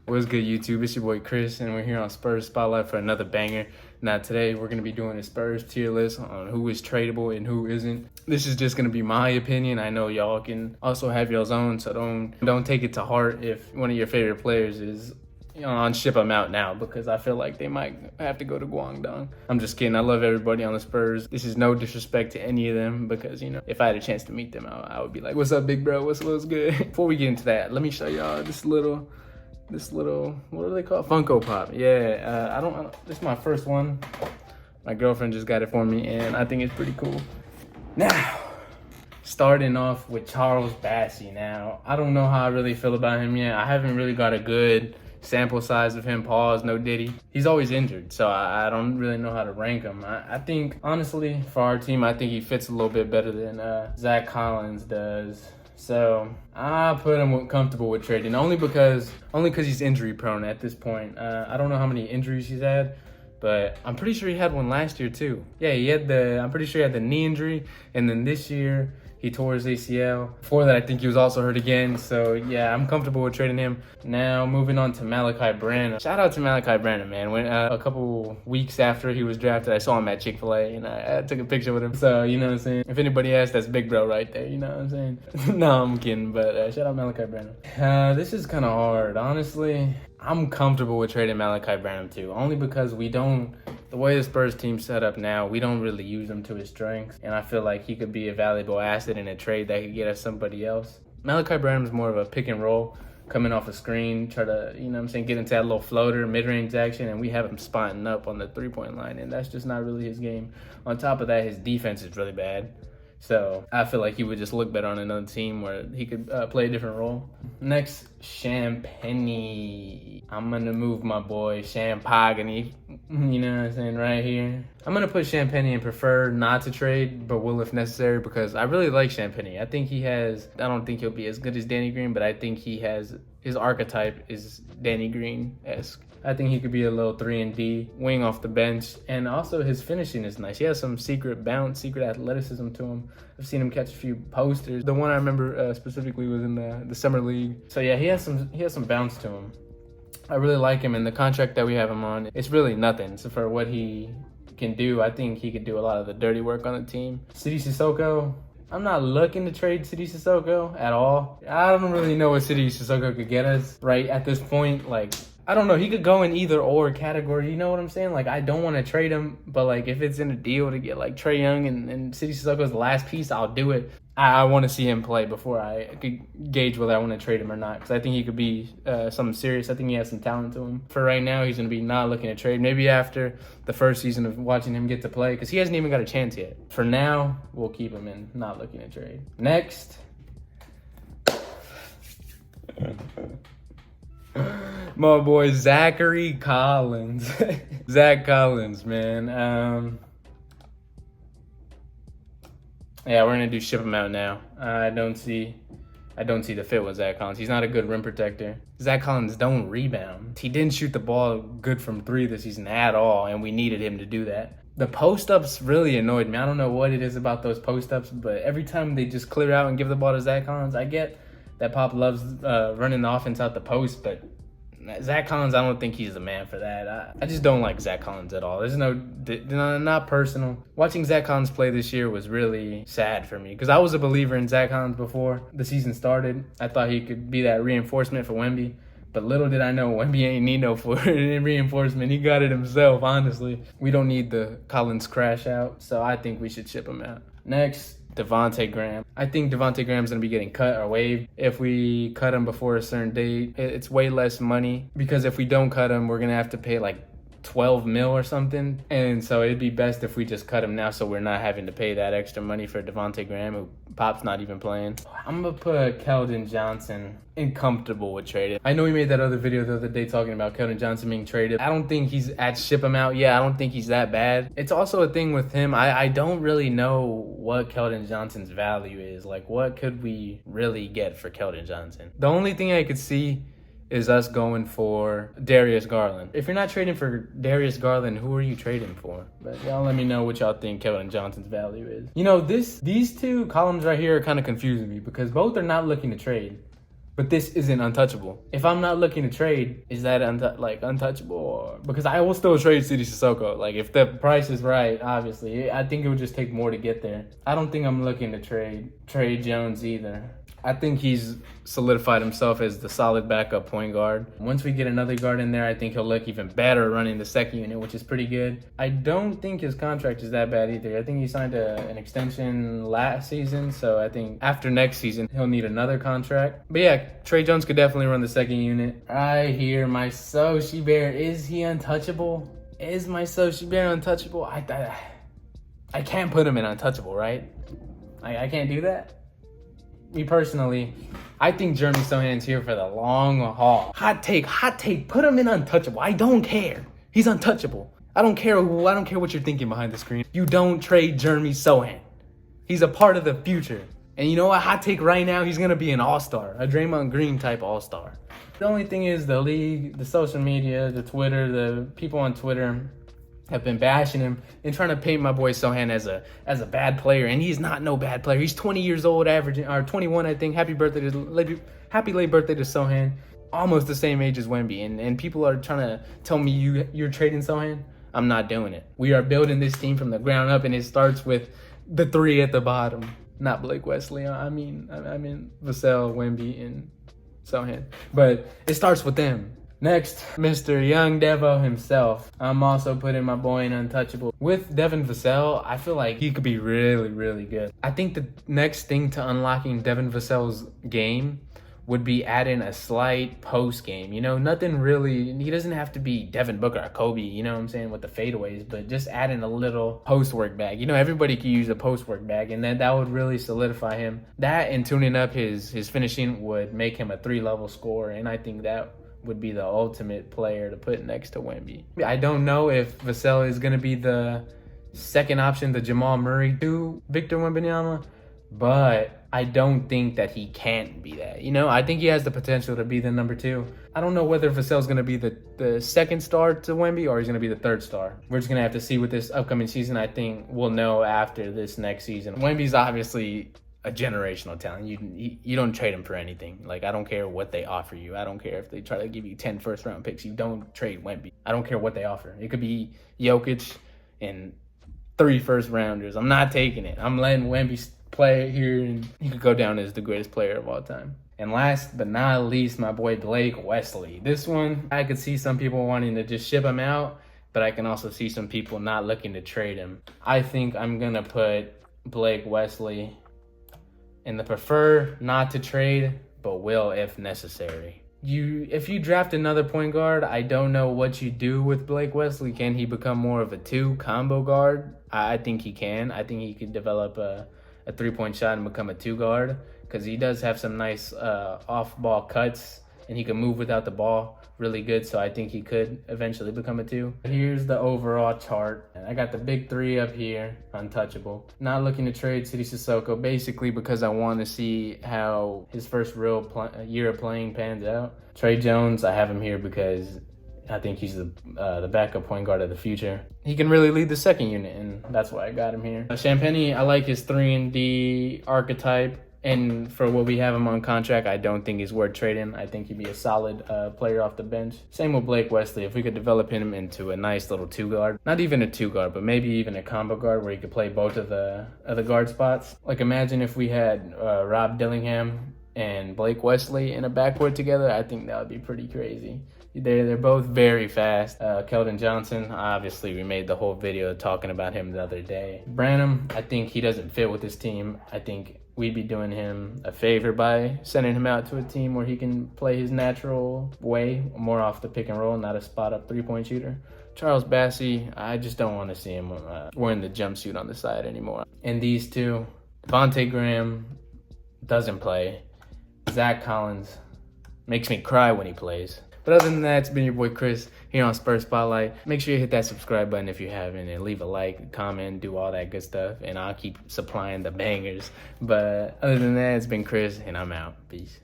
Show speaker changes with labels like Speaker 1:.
Speaker 1: What's good, YouTube? It's your boy Chris, and we're here on Spurs Spotlight for another banger. Now today we're going to be doing a Spurs tier list on who is tradable and who isn't. This is just going to be my opinion. I know y'all can also have y'all's own, so don't take it to heart if one of your favorite players is on ship them out now, because I feel like they might have to go to Guangdong. I'm just kidding. I love everybody on the Spurs. This is no disrespect to any of them, because if I had a chance to meet them, I would be like, "What's up, big bro? What's good?" Before we get into that, let me show y'all this little, what do they call it? Funko Pop. Yeah, this is my first one. My girlfriend just got it for me, and I think it's pretty cool. Now, starting off with Charles Bassey. Now, I don't know how I really feel about him yet. I haven't really got a good sample size of him. Pause, no Diddy. He's always injured, so I don't really know how to rank him. I think, honestly, for our team, I think he fits a little bit better than Zach Collins does. So I put him comfortable with trading, only because he's injury prone at this point. I don't know how many injuries he's had, but I'm pretty sure he had one last year too. Yeah, I'm pretty sure he had the knee injury, and then this year he tore his ACL. Before that, I think he was also hurt again. So yeah, I'm comfortable with trading him. Now moving on to Malachi Branham. Shout out to Malachi Branham, man. When a couple weeks after he was drafted, I saw him at Chick-fil-A, and I took a picture with him. So you know what I'm saying. If anybody asks, that's big bro right there. You know what I'm saying. No, I'm kidding. But shout out Malachi Branham. This is kind of hard, honestly. I'm comfortable with trading Malachi Branham too, only because the way the Spurs team's set up now, we don't really use him to his strengths. And I feel like he could be a valuable asset in a trade that could get us somebody else. Malachi Branham's more of a pick and roll, coming off a screen, try to, get into that little floater, mid-range action, and we have him spotting up on the three-point line, and that's just not really his game. On top of that, his defense is really bad. So I feel like he would just look better on another team where he could play a different role. Next, Champagnie. I'm going to move my boy Champagnie, you know what I'm saying, right here. I'm going to put Champagnie and prefer not to trade, but will if necessary, because I really like Champagnie. I don't think he'll be as good as Danny Green, but I think his archetype is Danny Green-esque. I think he could be a little 3-and-D wing off the bench, and also his finishing is nice. He has some secret bounce, secret athleticism to him. I've seen him catch a few posters. The one I remember specifically was in the summer league. So yeah, he has some bounce to him. I really like him, and the contract that we have him on, it's really nothing. So for what he can do, I think he could do a lot of the dirty work on the team. Sidy Cissoko. I'm not looking to trade Sidy Cissoko at all. I don't really know what Sidy Cissoko could get us right at this point. Like, I don't know. He could go in either or category. You know what I'm saying? Like, I don't want to trade him, but like if it's in a deal to get like Trae Young and Sidy Cissoko the last piece, I'll do it. I want to see him play before I could gauge whether I want to trade him or not, because I think he could be something serious. I think he has some talent to him. For right now, he's going to be not looking to trade. Maybe after the first season of watching him get to play, because he hasn't even got a chance yet. For now, we'll keep him in, not looking to trade. Next. My boy Zachary Collins. Zach Collins, man. Yeah, we're gonna do ship him out now. I don't see the fit with Zach Collins. He's not a good rim protector. Zach Collins don't rebound. He didn't shoot the ball good from three this season at all, and we needed him to do that. The post-ups really annoyed me. I don't know what it is about those post-ups, but every time they just clear out and give the ball to Zach Collins, I get that Pop loves running the offense out the post, but Zach Collins, I don't think he's the man for that. I just don't like Zach Collins at all. There's not personal. Watching Zach Collins play this year was really sad for me, because I was a believer in Zach Collins before the season started. I thought he could be that reinforcement for Wemby, but little did I know Wemby ain't need no reinforcement. He got it himself, honestly. We don't need the Collins crash out, so I think we should ship him out. Next, Devontae Graham. I think Devontae Graham's going to be getting cut or waived. If we cut him before a certain date, it's way less money, because if we don't cut him, we're going to have to pay like 12 mil or something. And so it'd be best if we just cut him now, so we're not having to pay that extra money for Devontae Graham, who Pop's not even playing. I'm going to put Keldon Johnson in comfortable with trading. I know we made that other video the other day talking about Keldon Johnson being traded. I don't think he's at ship him out. Yeah, I don't think he's that bad. It's also a thing with him. I don't really know what Keldon Johnson's value is. Like, what could we really get for Keldon Johnson? The only thing I could see is us going for Darius Garland. If you're not trading for Darius Garland, who are you trading for? But y'all let me know what y'all think Keldon Johnson's value is. These two columns right here are kind of confusing me, because both are not looking to trade. But this isn't untouchable. If I'm not looking to trade, is that untouchable? Or because I will still trade City Sissoko. Like if the price is right, obviously. I think it would just take more to get there. I don't think I'm looking to trade Jones either. I think he's solidified himself as the solid backup point guard. Once we get another guard in there, I think he'll look even better running the second unit, which is pretty good. I don't think his contract is that bad either. I think he signed an extension last season, so I think after next season, he'll need another contract. But yeah, Trey Jones could definitely run the second unit. Right here, my Sochi Bear. Is he untouchable? Is my Sochi Bear untouchable? I can't put him in untouchable, right? I can't do that. Me personally, I think Jeremy Sohan's here for the long haul. Hot take, put him in untouchable. I don't care. He's untouchable. I don't care what you're thinking behind the screen. You don't trade Jeremy Sohan. He's a part of the future. And you know what? Hot take right now, he's going to be an all-star, a Draymond Green type all-star. The only thing is the league, the social media, the Twitter, the people on Twitter have been bashing him and trying to paint my boy Sohan as a bad player, and he's not no bad player. He's 20 years old, averaging or 21, I think. Happy late birthday to Sohan. Almost the same age as Wemby, and people are trying to tell me you're trading Sohan. I'm not doing it. We are building this team from the ground up, and it starts with the three at the bottom. Not Blake Wesley. I mean Vassell, Wemby, and Sohan. But it starts with them. Next, Mr. Young Devo himself. I'm also putting my boy in untouchable. With Devin Vassell, I feel like he could be really, really good. I think the next thing to unlocking Devin Vassell's game would be adding a slight post game. You know, nothing really, he doesn't have to be Devin Booker or Kobe, you know what I'm saying, with the fadeaways, but just adding a little post work bag. You know, everybody could use a post work bag, and that would really solidify him. That and tuning up his finishing would make him a 3-level scorer, and I think that would be the ultimate player to put next to Wemby. I don't know if Vassell is going to be the second option, the Jamal Murray to Victor Wembanyama, but I don't think that he can't be that. You know, I think he has the potential to be the number 2. I don't know whether Vassell's going to be the second star to Wemby or he's going to be the third star. We're just going to have to see with this upcoming season. I think we'll know after this next season. Wemby's obviously a generational talent. You don't trade him for anything. Like, I don't care what they offer you. I don't care if they try to give you 10 first-round picks. You don't trade Wemby. I don't care what they offer. It could be Jokic and 3 first-rounders. I'm not taking it. I'm letting Wemby play here, and he could go down as the greatest player of all time. And last but not least, my boy Blake Wesley. This one, I could see some people wanting to just ship him out, but I can also see some people not looking to trade him. I think I'm going to put Blake Wesley in the prefer not to trade, but will if necessary. If you draft another point guard, I don't know what you do with Blake Wesley. Can he become more of a 2 combo guard? I think he can. I think he could develop a 3-point shot and become a 2 guard, because he does have some nice off-ball cuts, and he can move without the ball really good, so I think he could eventually become a 2. Here's the overall chart. I got the big 3 up here, untouchable. Not looking to trade City Sissoko, basically because I want to see how his first real year of playing pans out. Trey Jones, I have him here because I think he's the backup point guard of the future. He can really lead the second unit, and that's why I got him here. Champagnie, I like his 3-and-D archetype. And for what we have him on contract, I don't think he's worth trading. I think he'd be a solid player off the bench. Same with Blake Wesley. If we could develop him into a nice little 2 guard, not even a 2 guard, but maybe even a combo guard where he could play both of the guard spots. Like, imagine if we had Rob Dillingham and Blake Wesley in a backcourt together. I think that would be pretty crazy. They're both very fast. Keldon Johnson, obviously we made the whole video talking about him the other day. Branham, I think he doesn't fit with this team. I think we'd be doing him a favor by sending him out to a team where he can play his natural way, more off the pick and roll, not a spot-up 3-point shooter. Charles Bassey, I just don't want to see him wearing the jumpsuit on the side anymore. And these two, Devontae Graham doesn't play. Zach Collins makes me cry when he plays. But other than that, it's been your boy Chris here on Spurs Spotlight. Make sure you hit that subscribe button if you haven't, and leave a like, comment, do all that good stuff, and I'll keep supplying the bangers. But other than that, it's been Chris, and I'm out. Peace.